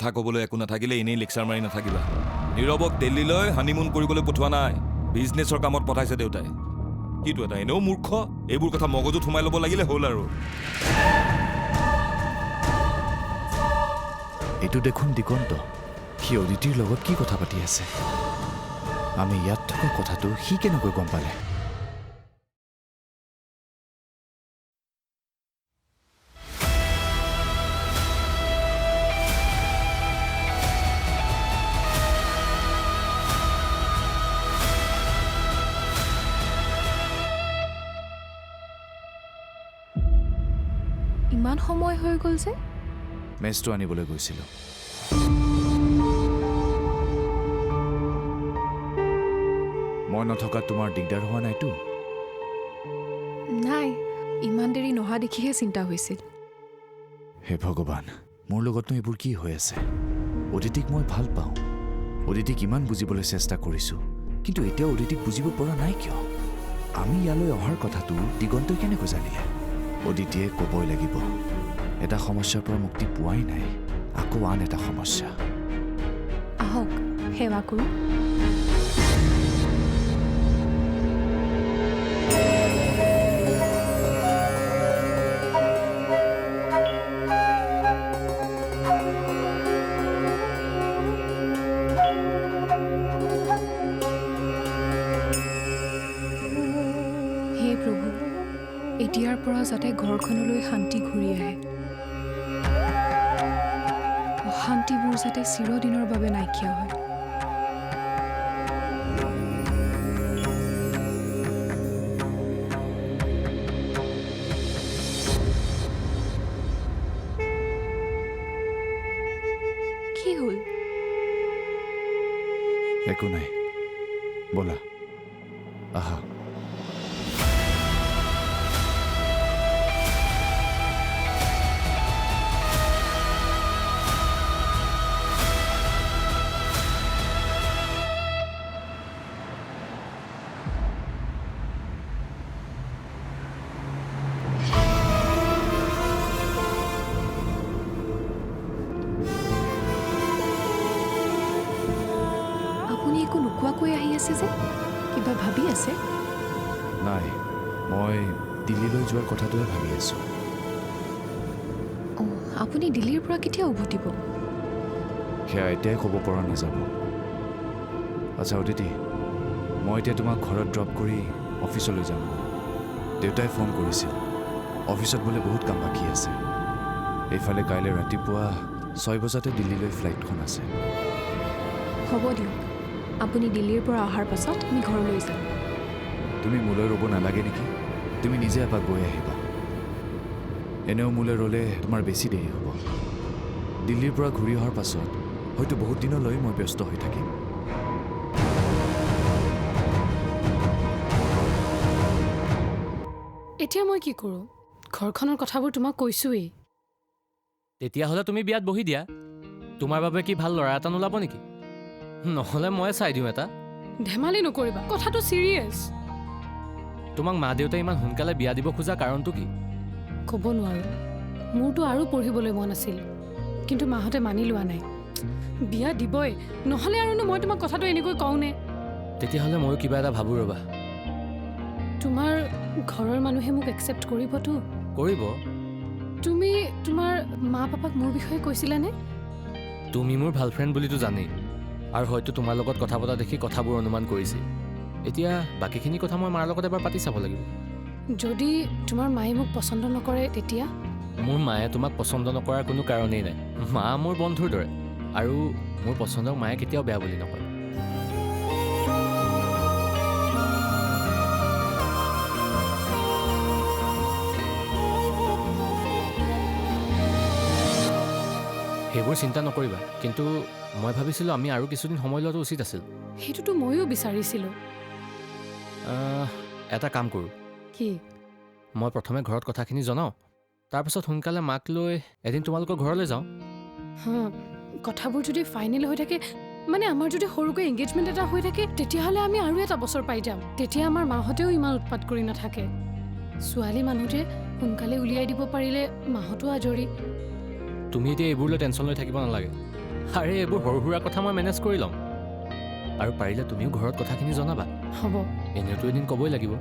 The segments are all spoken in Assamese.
কথা ক'বলৈ একো নাথাকিলে এনেই লেকচাৰ মাৰি নাথাকিবা নীৰৱক দিল্লীলৈ হানিমুন কৰিবলৈ পঠোৱা নাই বিজনেছৰ কামত পঠাইছে দেউতাই কিটো এটা এনেও মূৰ্খ এইবোৰ কথা মগজুত সোমাই ল'ব লাগিলে হ'ল আৰু এইটো দেখোন দিগন্ত সি অদিতিৰ লগত কি কথা পাতি আছে আমি ইয়াত থকা কথাটো সি কেনেকৈ গম পালে ইমান সময় হৈ গ'ল যে মেচটো আনিবলৈ গৈছিলোঁ মই নথকাত তোমাৰ দিগদাৰ হোৱা নাইতো নাই ইমান দেৰি নহা দেখিহে চিন্তা হৈছিল হে ভগৱান মোৰ লগতনো এইবোৰ কি হৈ আছে অদিতিক মই ভাল পাওঁ অদিতিক ইমান বুজিবলৈ চেষ্টা কৰিছোঁ কিন্তু এতিয়া অদিতিক বুজিব পৰা নাই কিয় আমি ইয়ালৈ অহাৰ কথাটো দিগন্তই কেনেকৈ জানিলে অদিতিয়ে ক'বই লাগিব এটা সমস্যাৰ পৰা মুক্তি পোৱাই নাই আকৌ আন এটা সমস্যা আহক সেৱা কৰোঁ হে প্ৰভু এতিয়াৰ পৰা যাতে ঘৰখনলৈ শান্তি ঘূৰি আহে অশান্তিবোৰ যাতে চিৰদিনৰ বাবে নাইকিয়া হয় কি হ'ল একো নাই ব'লা আহা আপুনি একো নোকোৱাকৈ আহি আছে যে কিবা ভাবি আছে নাই মই দিল্লীলৈ যোৱাৰ কথাটোহে ভাবি আছোঁ অঁ আপুনি দিল্লীৰ পৰা কেতিয়া উভতিব সেয়া এতিয়াই ক'ব পৰা নাযাব আচ্ছা অদিতি মই এতিয়া তোমাক ঘৰত ড্ৰপ কৰি অফিচলৈ যাম দেউতাই ফোন কৰিছিল অফিচত বোলে বহুত কাম বাকী আছে এইফালে কাইলৈ ৰাতিপুৱা 6 বজাতে দিল্লীলৈ ফ্লাইটখন আছে হ'ব দিয়ক আপুনি দিল্লীৰ পৰা অহাৰ পাছত আমি ঘৰলৈ যাম তুমি মোলৈ ৰ'ব নালাগে নেকি তুমি নিজে এপাক গৈ আহিবা এনেও মোলৈ ৰ'লে তোমাৰ বেছি দেৰি হ'ব দিল্লীৰ পৰা ঘূৰি অহাৰ পাছত হয়তো বহুত দিনলৈ মই ব্যস্ত হৈ থাকিম এতিয়া মই কি কৰোঁ ঘৰখনৰ কথাবোৰ তোমাক কৈছোৱেই তেতিয়াহ'লে তুমি বিয়াত বহি দিয়া তোমাৰ বাবে কি ভাল ল'ৰা এটা নোলাব নেকি নহ'লে মই চাই দিওঁ এটা ধেমালি নকৰিবা কথাটো চিৰিয়াছ তোমাক মা দেউতাই ইমান সোনকালে বিয়া দিব খোজা কাৰণটো কি ক'ব নোৱাৰোঁ মোৰতো আৰু পঢ়িবলৈ মন আছিল কিন্তু মাহঁতে মানি লোৱা নাই বিয়া দিবই নহ'লে আৰুনো মই তোমাক কথাটো এনেকৈ কওঁনে তেতিয়াহ'লে ময়ো কিবা এটা ভাবোঁ ৰ'বা তোমাৰ ঘৰৰ মানুহে মোক একচেপ্ট কৰিবতো কৰিব তুমি তোমাৰ মা পাপাক মোৰ বিষয়ে কৈছিলানে তুমি মোৰ ভাল ফ্ৰেণ্ড বুলিতো জানেই আৰু হয়তো তোমাৰ লগত কথা পতা দেখি কথাবোৰ অনুমান কৰিছে এতিয়া বাকীখিনি কথা মই মাৰ লগত এবাৰ পাতি চাব লাগিব যদি তোমাৰ মায়ে মোক পচন্দ নকৰে তেতিয়া মোৰ মায়ে তোমাক পচন্দ নকৰাৰ কোনো কাৰণেই নাই মা মোৰ বন্ধুৰ দৰে আৰু মোৰ পচন্দক মায়ে কেতিয়াও বেয়া বুলি নকয় সেইবোৰ চিন্তা নকৰিবা কিন্তু মই ভাবিছিলোঁ আমি আৰু কিছুদিন সময় লোৱাটো উচিত আছিল সেইটোতো ময়ো বিচাৰিছিলোঁ এটা কাম কৰোঁ কি মই প্ৰথমে ঘৰত কথাখিনি জনাওঁ তাৰপিছত সোনকালে মাক লৈ এদিন তোমালোকৰ ঘৰলৈ যাওঁ হা কথাবোৰ যদি ফাইনেল হৈ থাকে মানে আমাৰ যদি সৰুকৈ এংগেজমেণ্ট এটা হৈ থাকে তেতিয়াহ'লে আমি আৰু এটা বছৰ পাই যাম তেতিয়া আমাৰ মাহঁতেও ইমান উৎপাত কৰি নাথাকে ছোৱালী মানুহতে সোনকালে উলিয়াই দিব পাৰিলে মাহঁতো আজৰি তুমি এতিয়া এইবোৰলৈ টেনশ্যন লৈ থাকিব নালাগে আৰে এইবোৰ সৰু সুৰা কথা মই মেনেজ কৰি ল'ম আৰু পাৰিলে তুমিও ঘৰত কথাখিনি জনাবা হ'ব। এনেওতো এদিন ক'বই লাগিব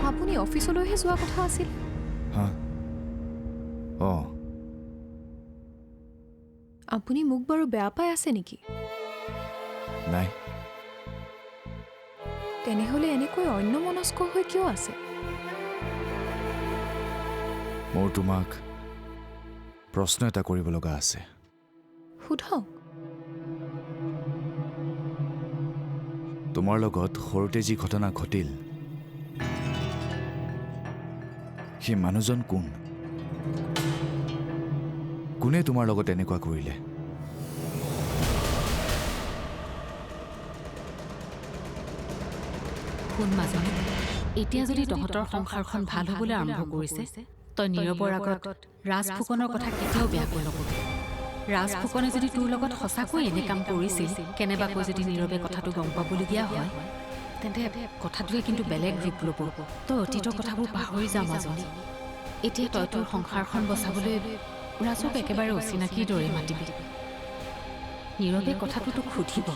আপুনি অফিচলৈহে যোৱা কথা আছিল। হা অঁ আপুনি মোক বাৰু বেয়া পাই আছে নেকি? নাই তেনেহ'লে এনেকৈ অন্যমনস্ক হৈ কিয় আছে? মোৰ তোমাক প্ৰশ্ন এটা কৰিব লগা আছে। সোধক। তোমাৰ লগত সৰুতে যি ঘটনা ঘটিল সেই মানুহজন কোন? কোনে তোমাৰ লগত এনেকুৱা কৰিলে? শুন মাজনী, এতিয়া যদি তহঁতৰ সংসাৰখন ভাল হ'বলৈ আৰম্ভ কৰিছে, তই নীৰৱৰ আগত ৰাজ ফুকনৰ কথা কেতিয়াও বেয়াকৈ নকবি। ৰাজ ফুকনে যদি তোৰ লগত সঁচাকৈ এনে কাম কৰিছিল, কেনেবাকৈ যদি নীৰৱে কথাটো গম পাবলগীয়া হয়, তেন্তে কথাটোৱে কিন্তু বেলেগ ৰূপ ল'ব। তই অতীতৰ কথাবোৰ পাহৰি যা মাজনী। এতিয়া তই তোৰ সংসাৰখন বচাবলৈ ৰাজক একেবাৰে অচিনাকিৰ দৰে মাতিবি। নীৰৱে কথাটো তোক সুধিব,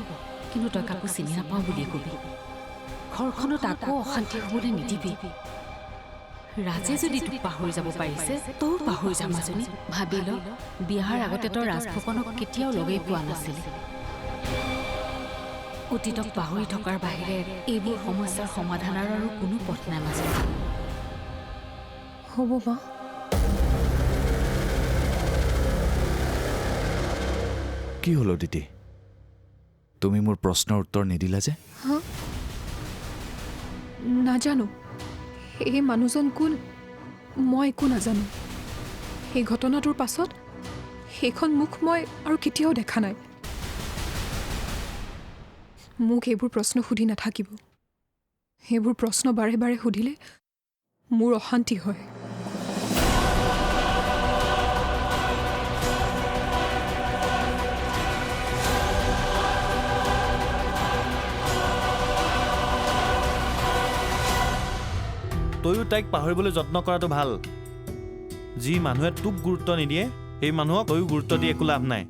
কিন্তু তই কাকো চিনি নাপাওঁ বুলি কবি। ঘৰখনত আকৌ অশান্তি হ'বলৈ নিদিবি। ৰাজে যদি তোক পাহৰি যাব পাৰিছে, তইও পাহৰি যা মাজনী। ভাবি ল, বিয়াৰ আগতে তই ৰাজ ফুকনক কেতিয়াও লগেই পোৱা নাছিলি। অতীতক পাহৰি থকাৰ বাহিৰে এইবোৰ সমস্যাৰ সমাধানৰ আৰু কোনো পথ নাই মাজনী। হ'ব মা। কি হ'ল দিদি? তুমি মোৰ প্ৰশ্নৰ উত্তৰ নিদিলা যে? হা? নাজানো। এই মানুহজন কোন মই একো নাজানো। সেই ঘটনাটোৰ পাছত সেইখন মুখ মই আৰু কেতিয়াও দেখা নাই। মোক এইবোৰ প্ৰশ্ন সুধি নাথাকিব। সেইবোৰ প্ৰশ্ন বাৰে বাৰে সুধিলে মোৰ অশান্তি হয়। তয়ো তাইক পাহৰিবলৈ যত্ন কৰাটো ভাল। যি মানুহে তোক গুৰুত্ব নিদিয়ে, সেই মানুহক তয়ো গুৰুত্ব দি একো লাভ নাই।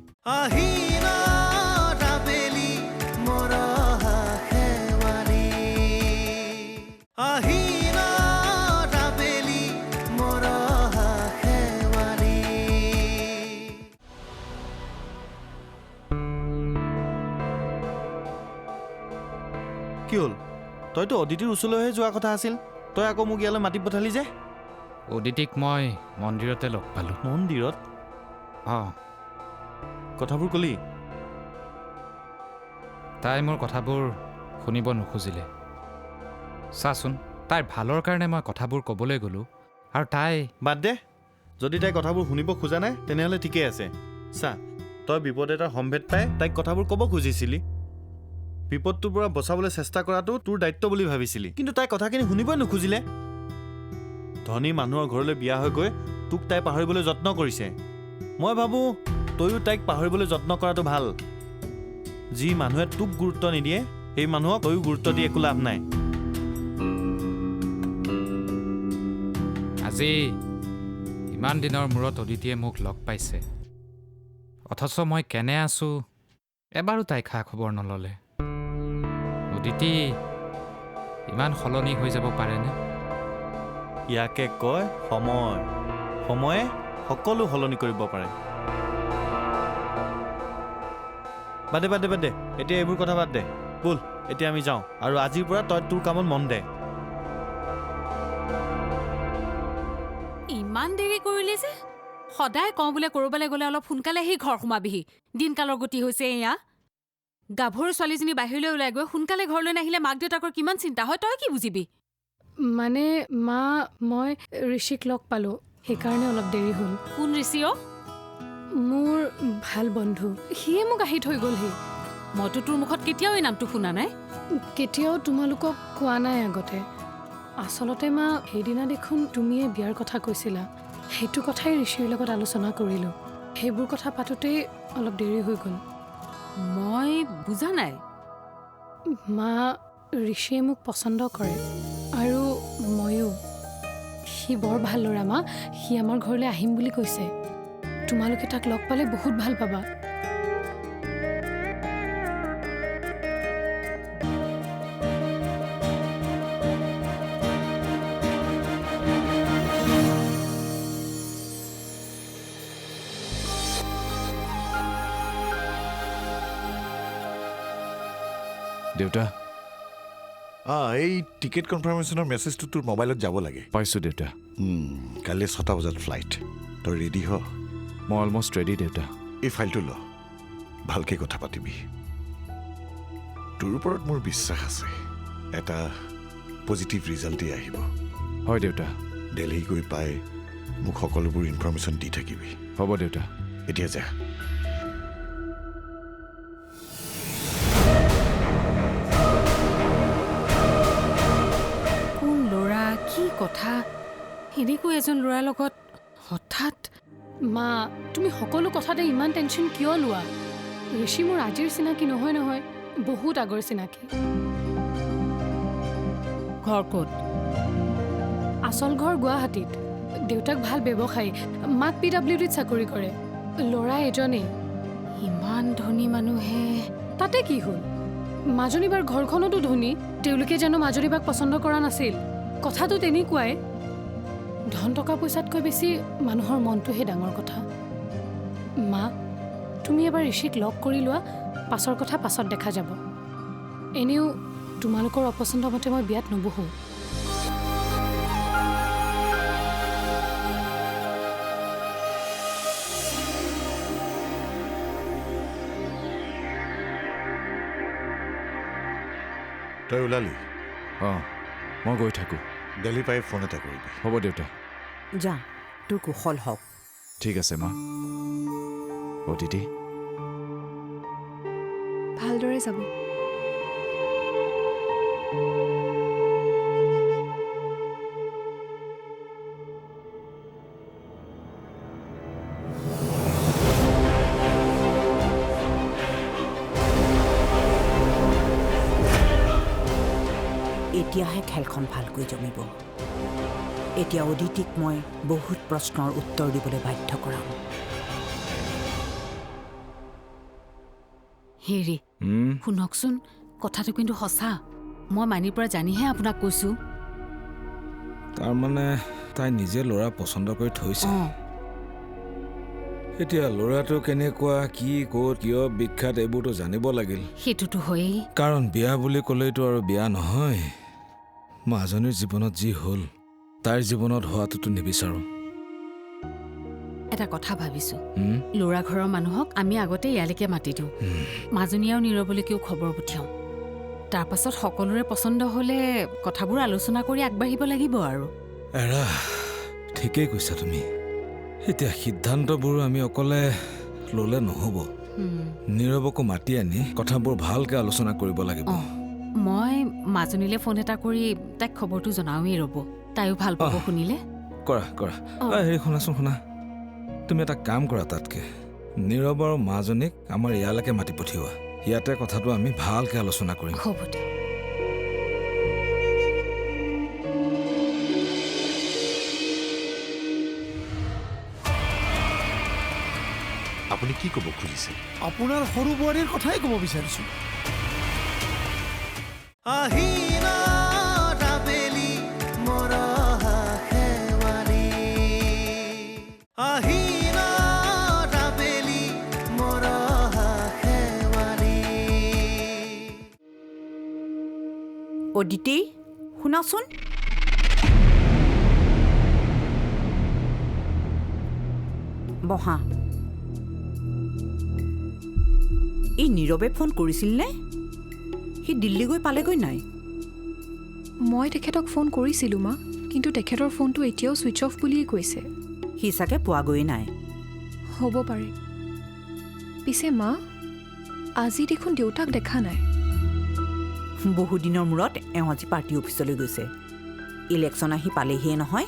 কি হ'ল? তইতো অদিতিৰ ওচৰলৈহে যোৱা কথা আছিল, তই আকৌ মোক ইয়ালৈ মাতি পঠালি যে? অদিতিক মই মন্দিৰতে লগ পালোঁ। মন্দিৰত? অঁ, কথাবোৰ কলি? তাই মোৰ কথাবোৰ শুনিব নোখোজিলে। চাচোন, তাইৰ ভালৰ কাৰণে মই কথাবোৰ ক'বলৈ গ'লোঁ আৰু তাই বাদ দে, যদি তাই কথাবোৰ শুনিব খোজা নাই তেনেহ'লে ঠিকেই আছে। চা, তই বিপদ এটাৰ সম্ভেদ পাই তাইক কথাবোৰ ক'ব খুজিছিলি। বিপদটোৰ পৰা বচাবলৈ চেষ্টা কৰাটো তোৰ দায়িত্ব বুলি ভাবিছিলি, কিন্তু তাই কথাখিনি শুনিবই নোখোজিলে। ধনী মানুহৰ ঘৰলৈ বিয়া হৈ গৈ তোক তাই পাহৰিবলৈ যত্ন কৰিছে। মই ভাবোঁ তয়ো তাইক পাহৰিবলৈ যত্ন কৰাটো ভাল। যি মানুহে তোক গুৰুত্ব নিদিয়ে, সেই মানুহক তয়ো গুৰুত্ব দি একো লাভ নাই। আজি ইমান দিনৰ মূৰত অদিতিয়ে মোক লগ পাইছে, অথচ মই কেনে আছোঁ এবাৰো তাই খা খবৰ নল'লে। অদিতি ইমান সলনি হৈ যাব পাৰেনে? ইয়াকে কয় সময়। সময়ে সকলো সলনি কৰিব পাৰে। বাদে বাদে বাদে, এতিয়া এইবোৰ কথা বাদ দে। ব'ল এতিয়া আমি যাওঁ, আৰু আজিৰ পৰা তই তোৰ কামত মন দে। ইমান দেৰি কৰিলি যে? সদায় কওঁ বোলে ক'ৰবালৈ গ'লে অলপ সোনকালে আহি ঘৰ সোমাবিহি। দিনকালৰ গতি হৈছে এয়া। গাভৰু ছোৱালীজনী বাহিৰলৈ ওলাই গৈ সোনকালে ঘৰলৈ নাহিলে মাক দেউতাকৰ কিমান চিন্তা হয়, তই কি বুজিবি? মানে মা, মই ঋষিক লগ পালোঁ, সেইকাৰণে অলপ দেৰি হ'ল। কোন ঋষি অ'? মোৰ ভাল বন্ধু, সিয়ে মোক আহি থৈ গ'লহি। মইতো তোৰ মুখত কেতিয়াও এই নামটো শুনা নাই। কেতিয়াও তোমালোকক কোৱা নাই আগতে। আচলতে মা সেইদিনা দেখোন তুমিয়ে বিয়াৰ কথা কৈছিলা সেইটো কথাই ঋষিৰ লগত আলোচনা কৰিলোঁ সেইবোৰ কথা পাতোঁতেই অলপ দেৰি হৈ গ'ল মই বুজা নাই মা ঋষিয়ে মোক পচন্দ কৰে আৰু ময়ো সি বৰ ভাল ল'ৰা মা সি আমাৰ ঘৰলৈ আহিম বুলি কৈছে তোমালোকে তাক লগ পালে বহুত ভাল পাবা দেউতা এই টিকেট কনফাৰ্মেশ্যনৰ মেছেজটো তোৰ মোবাইলত যাব লাগে পাইছোঁ দেউতা কাইলৈ 6টা বজাত ফ্লাইট তই ৰেডি হ মই অলমষ্ট ৰেডি দেউতা এই ফাইলটো ল ভালকৈ কথা পাতিবি তোৰ ওপৰত মোৰ বিশ্বাস আছে এটা পজিটিভ ৰিজাল্টেই আহিব হয় দেউতা দিল্লী গৈ পাই মোক সকলোবোৰ ইনফৰ্মেশ্যন দি থাকিবি হ'ব দেউতা এতিয়া যা কি কথা এনেকৈ এজন ল'ৰাৰ লগত হঠাৎ মা তুমি সকলো কথাতে ইমান টেনশ্যন কিয় লোৱা ঋষি মোৰ আজিৰ চিনাকি নহয় নহয় বহুত আগৰ চিনাকি ঘৰ ক'ত আচল ঘৰ গুৱাহাটীত দেউতাক ভাল ব্যৱসায়ী মাক PWDত চাকৰি কৰে ল'ৰা এজনেই ইমান ধনী মানুহে তাতে কি হ'ল মাজনীবাৰ ঘৰখনতো ধনী তেওঁলোকে জানো মাজনীবাক পচন্দ কৰা নাছিল কথাটো তেনেকুৱাই ধন টকা পইচাতকৈ বেছি মানুহৰ মনটোহে ডাঙৰ কথা মা তুমি এবাৰ ঋষিক লগ কৰি লোৱা পাছৰ কথা পাছত দেখা যাব এনেও তোমালোকৰ অপচন্দ মতে মই বিয়াত নবহোঁ তই ওলালি অঁ মই গৈ থাকোঁ দিল্লী পাই ফোন এটা কৰিবি হ'ব দেউতা যা তোৰ কুশল হওক ঠিক আছে মা অদিতি ভালদৰে যাব এতিয়াহে খেলখন ভালকৈ জমিব এতিয়া অদিতিক মই বহুত প্ৰশ্নৰ উত্তৰ দিবলৈ বাধ্য কৰাম হেৰি শুনকচোন কথাটো কিন্তু সঁচা মই মানিৰ পৰা জানিহে আপোনাক কৈছোঁ তাৰমানে তাই নিজে ল'ৰা পচন্দ কৰি থৈছে এতিয়া ল'ৰাটো কেনেকুৱা কি ক'ত কিয় বিখ্যাত এইবোৰতো জানিব লাগিল সেইটোতো হয়েই কাৰণ বিয়া বুলি ক'লেইতো আৰু বিয়া নহয় মাজনীৰ জীৱনত যি হ'ল তাইৰ জীৱনত হোৱাটোতো নিবিচাৰোঁ এটা কথা ভাবিছোঁ ল'ৰা ঘৰৰ মানুহক আমি আগতে ইয়ালৈকে মাতি দিওঁ মাজনী আৰু নীৰৱলৈকেও খবৰ পঠিয়াওঁ তাৰপাছত সকলোৰে পচন্দ হ'লে কথাবোৰ আলোচনা কৰি আগবাঢ়িব লাগিব আৰু এৰা ঠিকেই কৈছা তুমি এতিয়া সিদ্ধান্তবোৰো আমি অকলে ল'লে নহ'ব নীৰৱকো মাতি আনি কথাবোৰ ভালকৈ আলোচনা কৰিব লাগিব মই মাজনীলৈ ফোন এটা কৰি তাইক খবৰটো জনাওঁৱেই ৰ'ব তাইও ভাল পাব শুনিলে কৰা কৰা হেৰি শুনাচোন শুনা তুমি এটা কাম কৰা তাতকৈ নীৰৱ আৰু মাজনীক আমাৰ ইয়ালৈকে মাতি পঠিওৱা ইয়াতে কথাটো আমি ভালকৈ আলোচনা কৰিম হ'ব দিয়ক আপুনি কি ক'ব খুজিছে আপোনাৰ সৰু বোৱাৰীৰ কথাই ক'ব বিচাৰিছোঁ অদিতি শুনাচোন বহা এই নীৰৱে ফোন কৰিছিল নে সি দিল্লী গৈ পালেগৈ নাই মই তেখেতক ফোন কৰিছিলোঁ মা কিন্তু তেখেতৰ ফোনটো এতিয়াও ছুইচ অফ বুলিয়েই কৈছে সি চাগে পোৱাগৈ নাই হ'ব পাৰে পিছে মা আজি দেখোন দেউতাক দেখা নাই বহুদিনৰ মূৰত এওঁ আজি পাৰ্টি অফিচলৈ গৈছে ইলেকশ্যন আহি পালেহিয়ে নহয়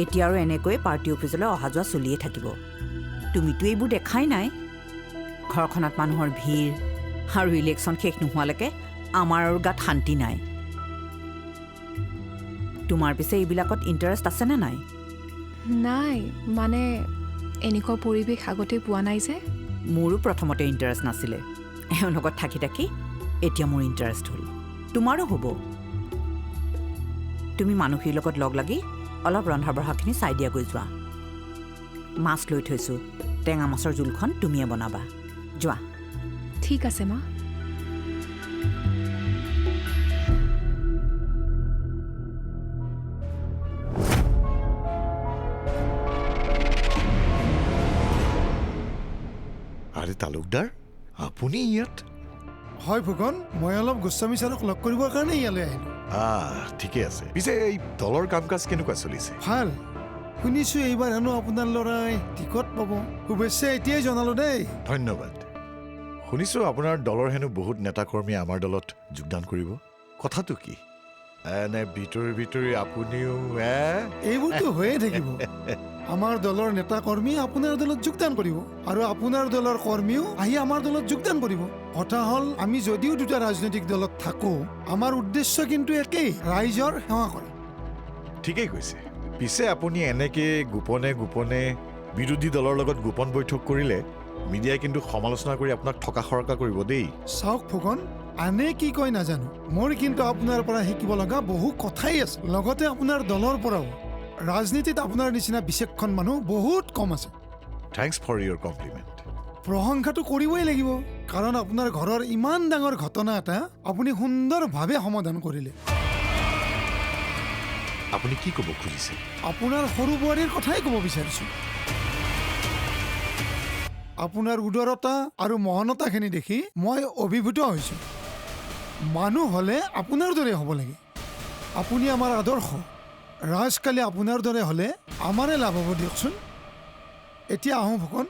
এতিয়া আৰু এনেকৈ পাৰ্টি অফিচলৈ অহা যোৱা চলিয়ে থাকিব তুমিতো এইবোৰ দেখাই নাই ঘৰখনত মানুহৰ ভিৰ আৰু ইলেকশ্যন শেষ নোহোৱালৈকে আমাৰ আৰু গাত শান্তি নাই তোমাৰ পিছে এইবিলাকত ইণ্টাৰেষ্ট আছেনে নাই নাই মানে এনেকুৱা পৰিৱেশ আগতে পোৱা নাই যে মোৰো প্ৰথমতে ইণ্টাৰেষ্ট নাছিলে এওঁৰ লগত থাকি থাকি এতিয়া মোৰ ইণ্টাৰেষ্ট হ'ল তোমাৰো হ'ব তুমি মানুহখিনিৰ লগত লগ লাগি অলপ ৰন্ধা বঢ়াখিনি চাই দিয়াগৈ যোৱা মাছ লৈ থৈছোঁ টেঙা মাছৰ জোলখন তুমিয়ে বনাবা যোৱা ঠিক আছে মা আৰে তালুকদাৰ আপুনি ইয়াত হয় ফুকন মই অলপ গোস্বামী ছাৰক লগ কৰিবৰ কাৰণে ইয়ালৈ আহিলোঁ ঠিকে আছে পিছে এই দলৰ কাম কাজ কেনেকুৱা চলিছে ভাল শুনিছোঁ এইবাৰ হেনো আপোনাৰ ল'ৰাই টিকট পাব শুভেচ্ছা এতিয়াই জনালোঁ দেই ধন্যবাদ শুনিছোঁ আপোনাৰ দলৰ হেনো বহুত নেতাকৰ্মী আমাৰ দলত যোগদান কৰিব কথাটো কি এনে ভিতৰি আপুনিও এইবোৰতো হৈয়ে থাকিব আমাৰ দলৰ নেতা কৰ্মী আপোনাৰ দলত যোগদান কৰিব আৰু আপোনাৰ দলৰ কৰ্মীও আহি আমাৰ দলত যোগদান কৰিব কথা হ'ল আমি যদিও দুটা ৰাজনৈতিক দলত থাকোঁ আমাৰ উদ্দেশ্য কিন্তু একেই ৰাইজৰ সেৱা কৰা ঠিকেই কৈছে পিছে আপুনি এনেকে গোপনে বিৰোধী দলৰ লগত গোপন বৈঠক কৰিলে মিডিয়াই কিন্তু সমালোচনা কৰি আপোনাক থকা সৰকা কৰিব দেই চাওক ফুকন আনে কি কয় নাজানো মোৰ কিন্তু আপোনাৰ পৰা শিকিব লগা বহু কথাই আছে লগতে আপোনাৰ দলৰ পৰাও ৰাজনীতিত আপোনাৰ নিচিনা বিচক্ষণ মানুহ বহুত কম আছে থেংকছ ফৰ ইয়ৰ কমপ্লিমেণ্ট প্ৰশংসাটো কৰিবই লাগিব কাৰণ আপোনাৰ ঘৰৰ ইমান ডাঙৰ ঘটনা এটা আপুনি সুন্দৰভাৱে সমাধান কৰিলে আপুনি কি ক'ব খুজিছে আপোনাৰ সৰু বোৱাৰীৰ কথাই ক'ব বিচাৰিছোঁ আপোনাৰ উদাৰতা আৰু মহানতাখিনি দেখি মই অভিভূত হৈছোঁ মানুহ হ'লে আপোনাৰ দৰে হ'ব লাগে আপুনি আমাৰ আদৰ্শ ৰাজকালি আপোনাৰ দৰে হ'লে আমাৰে লাভ হ'ব দিয়কচোন এতিয়া আহোঁ ফুকন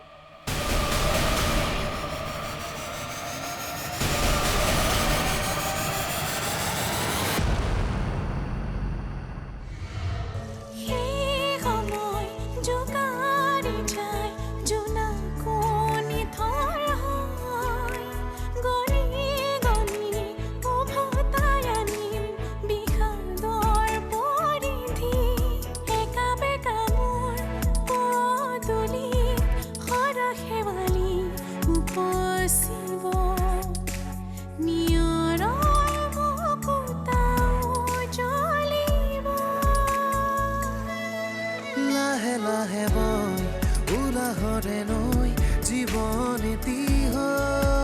লাহে বৈ উলাহৰে নৈ জীৱন এটি হয়